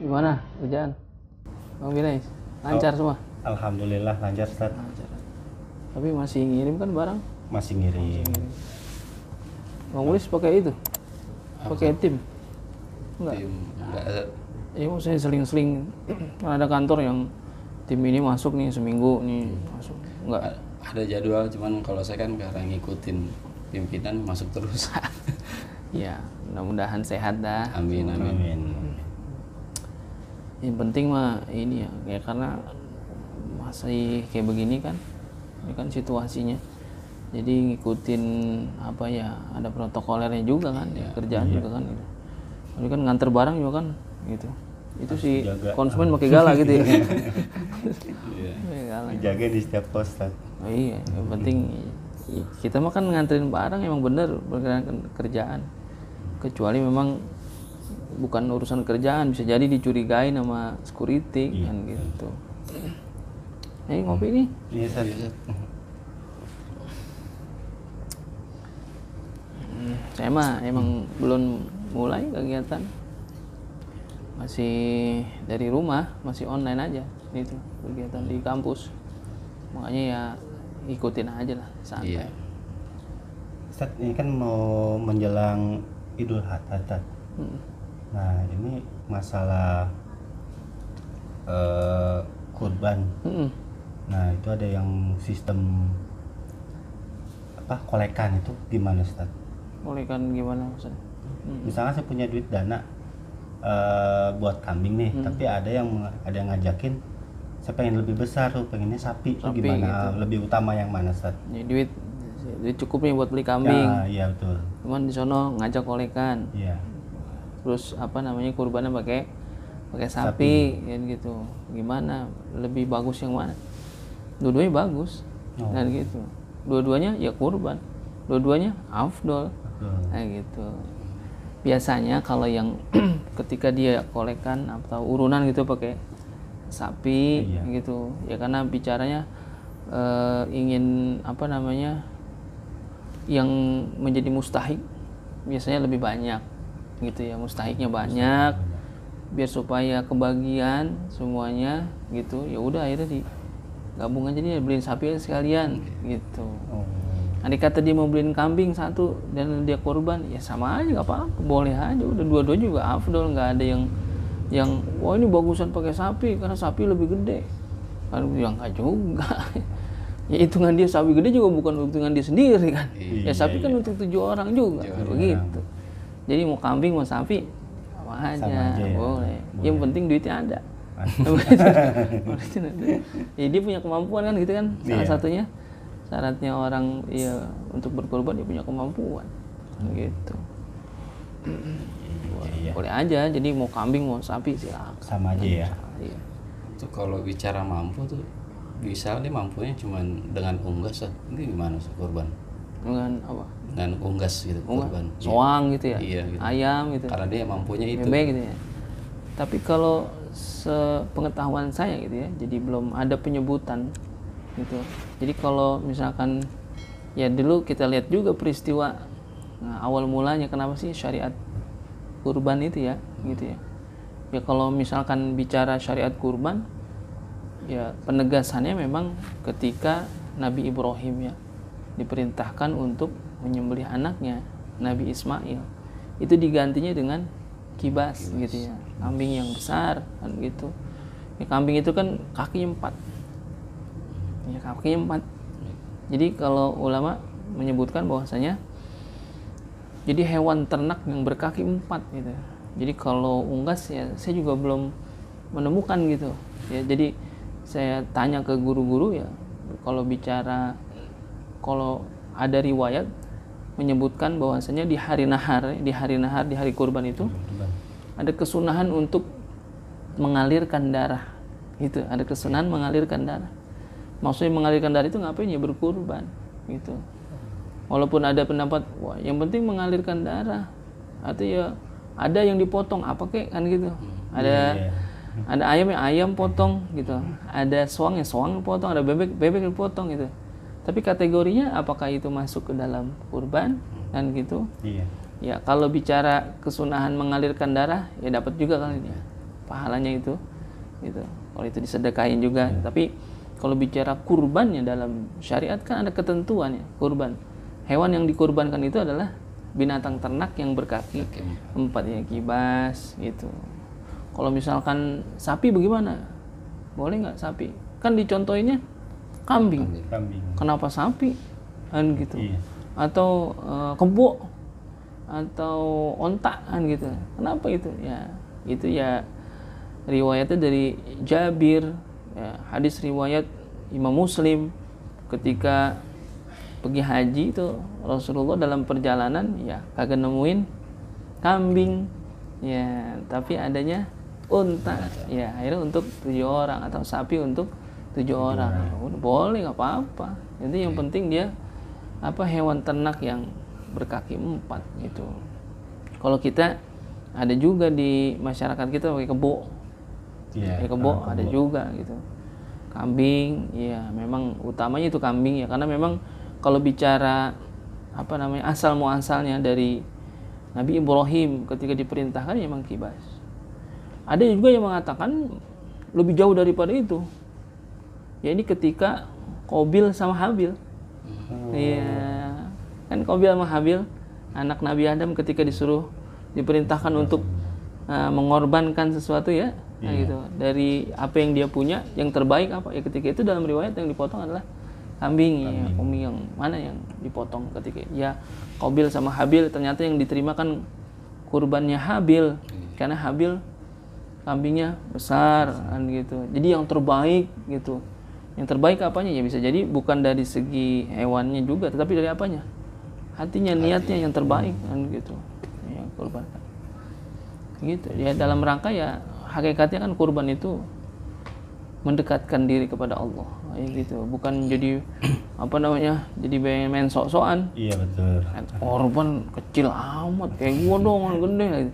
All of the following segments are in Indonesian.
Gimana kerjaan? Bang Binais, lancar semua? Alhamdulillah lancar, Ustaz. Lancar. Tapi masih ngirim kan barang? Masih ngirim. Bang Mulis pakai itu? Pakai tim? Enggak? Tim enggak ada. Iya, saya seling-seling ada kantor yang tim ini masuk nih seminggu nih masuk. Enggak? Ada jadwal, cuman kalau saya kan karena ngikutin pimpinan masuk terus. Ya, mudah-mudahan sehat dah. Amin, amin. Amin. Yang penting mah ini ya karena masih kayak begini kan, ini kan situasinya. Jadi ngikutin apa ya, ada protokolernya juga kan, ya, kerjaan juga kan. Gitu. Ini kan nganter barang juga kan, gitu. Itu si konsumen pakai gala gitu ya. Dijaga di setiap pos, Ustaz. Oh iya, yang penting kita mah kan nganterin barang emang bener berkaitan kerjaan. Kecuali memang bukan urusan kerjaan, bisa jadi dicurigain sama security kan gitu. Ngopi nih. Iya, Ustaz. Saya mah emang belum mulai kegiatan. Masih dari rumah, masih online aja gitu kegiatan di kampus. Makanya ya ikutin aja lah, santai. Iya. Ustaz, ini kan mau menjelang Idul Adha, Ustaz. Nah, ini masalah kurban. Nah, itu ada yang sistem kolekan itu gimana, Ustaz? Kolekan gimana maksudnya? Misalnya saya punya duit dana buat kambing nih, tapi ada yang ngajakin saya pengen lebih besar tuh, pengennya sapi tuh gimana? Gitu. Lebih utama yang mana, Ustaz? Ya, duit cukup nih buat beli kambing. Ya, iya betul. Cuman di sono ngajak kolekan. Iya. Terus kurbannya pakai sapi kan gitu. Gimana? Lebih bagus yang mana? Dua-duanya bagus. Kan gitu. Dua-duanya ya kurban. Dua-duanya afdol. Nah gitu. Biasanya kalau yang ketika dia kolekan atau urunan gitu pakai sapi gitu. Ya karena bicaranya ingin yang menjadi mustahik biasanya lebih banyak gitu ya, mustahiknya banyak biar supaya kebagian semuanya gitu. Ya udah akhirnya digabung aja, dia beliin sapi sekalian gitu. Andai kata dia mau beliin kambing satu dan dia kurban, ya sama aja, nggak apa-apa, boleh aja, udah dua-duanya juga afdol. Nggak ada yang wah ini bagusan pakai sapi karena sapi lebih gede kan, yang nggak juga. Ya hitungan dia sapi gede juga bukan hitungan dia sendiri kan. Ya sapi kan untuk 7 orang juga begitu. Jadi mau kambing mau sapi sama aja boleh. Yang penting duitnya ada. Ya dia punya kemampuan kan gitu kan, salah satunya syaratnya orang ya untuk berkorban dia punya kemampuan gitu. Boleh aja, jadi mau kambing mau sapi silakan. Sama aja ya. Iya. Itu kalau bicara mampu tuh bisa nih, mampunya cuma dengan unggas. Ini gimana sih kurban? Dengan apa? Dengan unggas gitu, kurban. Soang gitu ya? Iya, gitu. Ayam gitu. Karena dia mampunya itu. Bebek gitu ya. Tapi kalau sepengetahuan saya gitu ya, jadi belum ada penyebutan gitu. Jadi kalau misalkan ya dulu kita lihat juga peristiwa awal mulanya kenapa sih syariat kurban itu ya gitu ya. Ya kalau misalkan bicara syariat kurban, ya penegasannya memang ketika Nabi Ibrahim ya diperintahkan untuk menyembelih anaknya Nabi Ismail, itu digantinya dengan kibas gitu ya, kambing yang besar kan gitu. Ya, kambing itu kan kakinya 4 ya, kakinya 4. Jadi kalau ulama menyebutkan bahwasanya jadi hewan ternak yang berkaki 4 gitu. Jadi kalau unggas ya saya juga belum menemukan gitu ya. Jadi saya tanya ke guru-guru ya, kalau ada riwayat menyebutkan bahwasanya di hari kurban itu ada kesunahan untuk mengalirkan darah gitu. Ada kesunahan mengalirkan darah. Maksudnya mengalirkan darah itu ngapain ya, berkurban gitu. Walaupun ada pendapat wah yang penting mengalirkan darah atau ya ada yang dipotong apa kek kan gitu. Ada ayam potong gitu, ada soang potong, ada bebek dipotong gitu. Tapi kategorinya apakah itu masuk ke dalam kurban kan gitu? Iya. Ya kalau bicara kesunahan mengalirkan darah ya dapat juga kali ini. pahalanya itu gitu. Kalau itu disedekahin juga. Tapi kalau bicara kurbannya dalam syariat kan ada ketentuannya. Kurban, hewan yang dikurbankan itu adalah binatang ternak yang berkaki 4 ya, kibas gitu. Kalau misalkan sapi bagaimana? Boleh nggak sapi? Kan dicontohinnya kambing. Kenapa sapi? Kan gitu. Iya. Atau kebo atau onta kan gitu. Kenapa itu? Ya, itu ya riwayatnya dari Jabir, ya, hadis riwayat Imam Muslim ketika pergi haji itu Rasulullah dalam perjalanan ya kagak nemuin kambing ya, tapi adanya unta ya, akhirnya untuk 7 orang atau sapi untuk 7 orang. Udah boleh, nggak apa-apa. Itu yang penting dia hewan ternak yang berkaki 4 gitu. Kalau kita ada juga di masyarakat kita pakai kebo. Kebo ada juga gitu. Kambing, ya memang utamanya itu kambing ya, karena memang kalau bicara asal muasalnya dari Nabi Ibrahim ketika diperintahkan ya memang kibas. Ada juga yang mengatakan lebih jauh daripada itu. Ya ini ketika Qabil sama Habil. Iya. Kan Qabil sama Habil anak Nabi Adam ketika diperintahkan untuk mengorbankan sesuatu ya. Nah gitu, dari apa yang dia punya yang terbaik apa ya, ketika itu dalam riwayat yang dipotong adalah kambing. Ya, kambing yang mana yang dipotong ketika ya Qabil sama Habil, ternyata yang diterima kan kurbannya Habil karena Habil kambingnya besar kan gitu. Jadi yang terbaik gitu. Yang terbaik apanya ya, bisa jadi bukan dari segi hewannya juga, tetapi dari apanya? Hatinya, niatnya yang terbaik kan gitu. Ya kurbankan. Gitu. Ya dalam rangka ya hakikatnya kan kurban itu mendekatkan diri kepada Allah, gitu. Bukan jadi jadi main sok-sokan. Iya betul. Korban kecil amat kayak gua dong gede.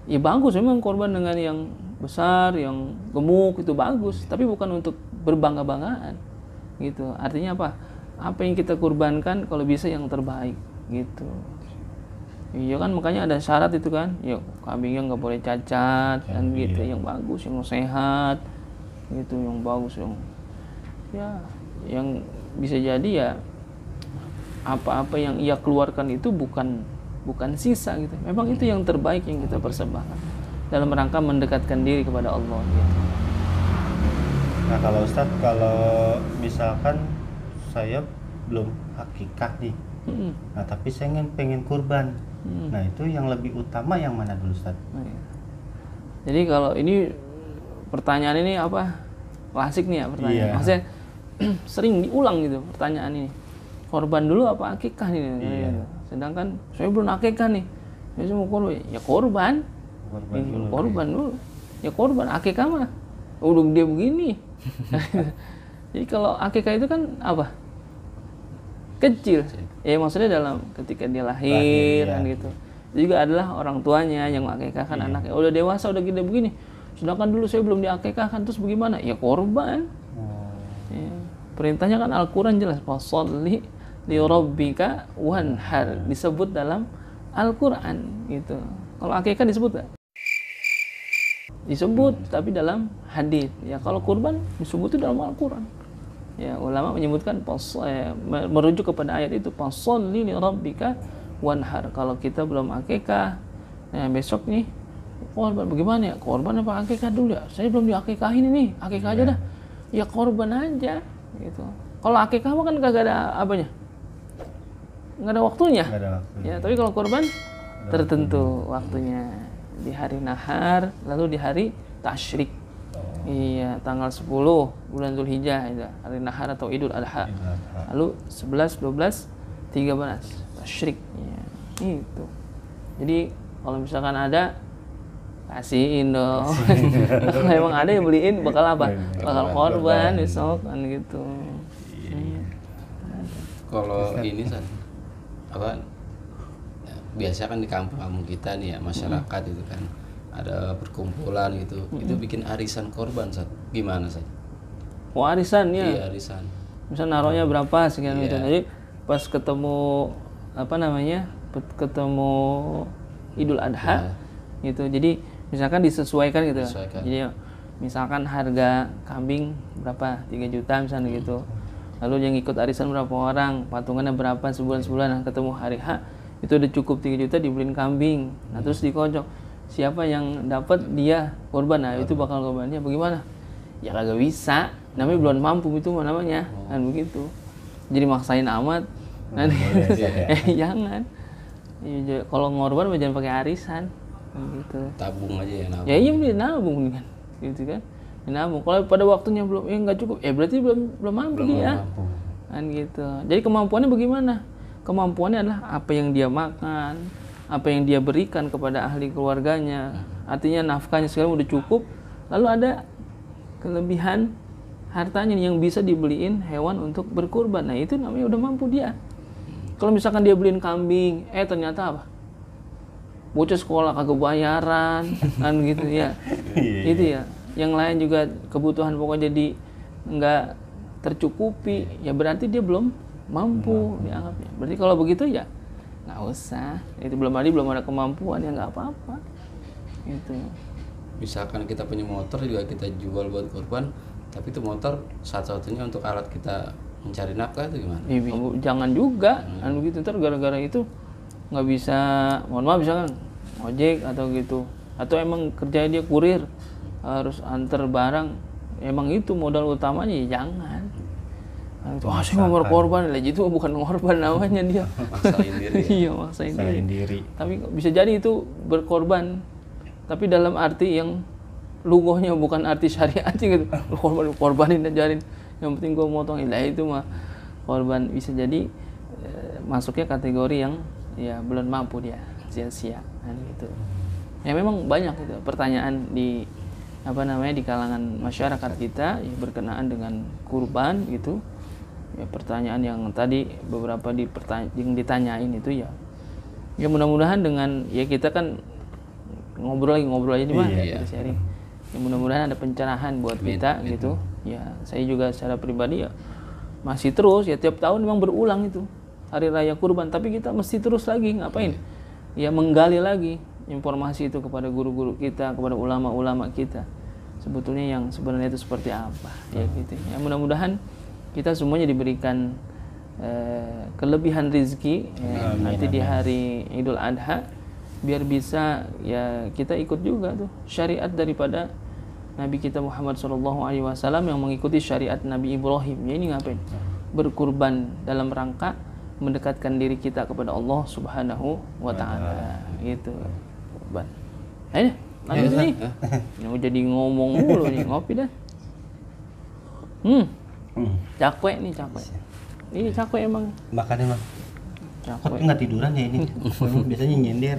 Ya bagus memang korban dengan yang besar, yang gemuk itu bagus, tapi bukan untuk berbangga-banggaan, gitu. Artinya apa? Apa yang kita kurbankan kalau bisa yang terbaik, gitu. Iya kan, makanya ada syarat itu kan, ya kambingnya nggak boleh cacat dan gitu, yang bagus, yang sehat, gitu, yang bagus, yang bisa jadi ya apa-apa yang ia keluarkan itu bukan sisa gitu, memang itu yang terbaik yang kita persembahkan dalam rangka mendekatkan diri kepada Allah. Gitu. Nah kalau Ustadz, kalau misalkan saya belum akikah nih, nah tapi saya pengen kurban. Nah itu yang lebih utama yang mana dulu Ustaz? Jadi kalau ini pertanyaan ini klasik nih ya pertanyaan. Maksudnya sering diulang gitu pertanyaan ini. Korban dulu apa akikah nih? Sedangkan saya belum akikah nih. Saya mau korban. Ya korban. Korban dulu. Ya korban, akikah mah udah gede begini. Jadi kalau akikah itu kan kecil. Ya maksudnya dalam ketika dia lahir kan gitu. Itu juga adalah orang tuanya yang mengakikahkan anaknya. Udah dewasa, udah gede begini. Sedangkan dulu saya belum diakikahkan, terus bagaimana? Ya korban. Ya. Perintahnya kan Al-Quran jelas. Fasholli li rabbika wanhar. Disebut dalam Al-Quran gitu. Kalau akikah disebut gak? Disebut, tapi dalam hadis. Ya kalau kurban disebut itu dalam Al-Quran. Ya, ulama menyebutkan merujuk kepada ayat itu, fasholli li rabbika wanhar. Kalau kita belum akikah, besok nih korban, bagaimana ya? Korban apa akikah dulu ya? Saya belum diakikahin ini, akikah aja dah. Ya korban aja gitu. Kalau akikah mah kan kagak ada apanya? Nggak ada waktunya. Nggak ada waktunya. Ya, tapi kalau korban tertentu waktunya di hari nahar, lalu di hari tasyrik. Iya, tanggal 10 bulan Zulhijjah itu, hari nahar atau Idul Adha. Lalu 11, 12, 13 tasyrik. Ya, itu. Jadi kalau misalkan ada kasihin dong. Kalau emang ada yang beliin bakal bakal korban besok kan gitu. Kalau ini biasa kan di kampung kita nih ya, masyarakat itu kan ada perkumpulan gitu, itu bikin arisan korban, gimana Arisan ya? Iya, arisan. Misal naruhnya berapa sekian gitu. Jadi pas ketemu ketemu Idul Adha gitu. Jadi misalkan disesuaikan gitu. Disesuaikan. Jadi misalkan harga kambing berapa 3 juta misalnya gitu, lalu yang ikut arisan berapa orang, patungannya berapa sebulan, nah ketemu hari H itu udah cukup 3 juta dibeliin kambing, nah terus dikocok siapa yang dapat dia korban, nah itu bakal korbannya bagaimana? Ya kagak bisa, namanya belum mampu itu namanya, kan begitu. Jadi maksain amat, nanti jangan. Ya, kalau ngorban jangan pakai arisan, gitu. Tabung aja ya, nabung. Ya iya beli nabung kan, gitu kan. Nabung. Kalau pada waktunya belum, nggak cukup, berarti belum mampu dia, kan gitu. Jadi kemampuannya bagaimana? Kemampuannya adalah apa yang dia makan, apa yang dia berikan kepada ahli keluarganya. Artinya nafkahnya sekarang udah cukup, lalu ada kelebihan hartanya yang bisa dibeliin hewan untuk berkurban. Nah itu namanya udah mampu dia. Kalau misalkan dia beliin kambing, ternyata apa? Bocah sekolah kagak bayaran, kan gitu ya. Itu ya. Yang lain juga kebutuhan pokoknya jadi nggak tercukupi, ya berarti dia belum mampu dianggapnya. Berarti kalau begitu ya nggak usah. Itu belum ada kemampuan, ya nggak apa-apa. Gitu. Misalkan kita punya motor juga kita jual buat korban, tapi itu motor satu-satunya untuk alat kita mencari nafkah itu gimana? Jangan juga, kan begitu. Ntar gara-gara itu nggak bisa, mohon maaf misalkan ojek atau gitu, atau emang kerjanya dia kurir harus antar barang, emang itu modal utamanya, ya jangan. Wah saya mau berkorban, lah itu bukan ngorban namanya dia. Maksain diri. Iya maksain diri. Tapi bisa jadi itu berkorban, tapi dalam arti yang lugohnya bukan arti syariat gitu. Korbanin ajarin, yang penting gue motongin, lah itu mah korban. Bisa jadi masuknya kategori yang ya belum mampu dia, sia-sia kan gitu. Ya memang banyak itu pertanyaan di di kalangan masyarakat kita ya, berkenaan dengan kurban gitu. Ya pertanyaan yang tadi beberapa yang ditanyain itu ya mudah-mudahan dengan ya kita kan ngobrol aja cuma kita sharing. Ya mudah-mudahan ada pencerahan buat kita gitu. Ya saya juga secara pribadi ya masih terus ya tiap tahun memang berulang itu hari raya kurban, tapi kita mesti terus lagi ngapain? Ya menggali lagi informasi itu kepada guru-guru kita, kepada ulama-ulama kita. Sebetulnya yang sebenarnya itu seperti apa ya gitu. Ya mudah-mudahan kita semuanya diberikan kelebihan rezeki ya, nanti di hari Idul Adha, biar bisa ya kita ikut juga tuh syariat daripada Nabi kita Muhammad SAW yang mengikuti syariat Nabi Ibrahim. Ya ini ngapain? Berkurban dalam rangka mendekatkan diri kita kepada Allah Subhanahu wa Ta'ala. Gitu. Kurban. Ayo, lanjut nih. Mau jadi ngomong mulu nih, ngopi dah. Cakwe nih, cakwe. Ini cakwe emang. Makannya mah. Cakwe. Kok nggak tiduran ya ini? Biasanya nyender.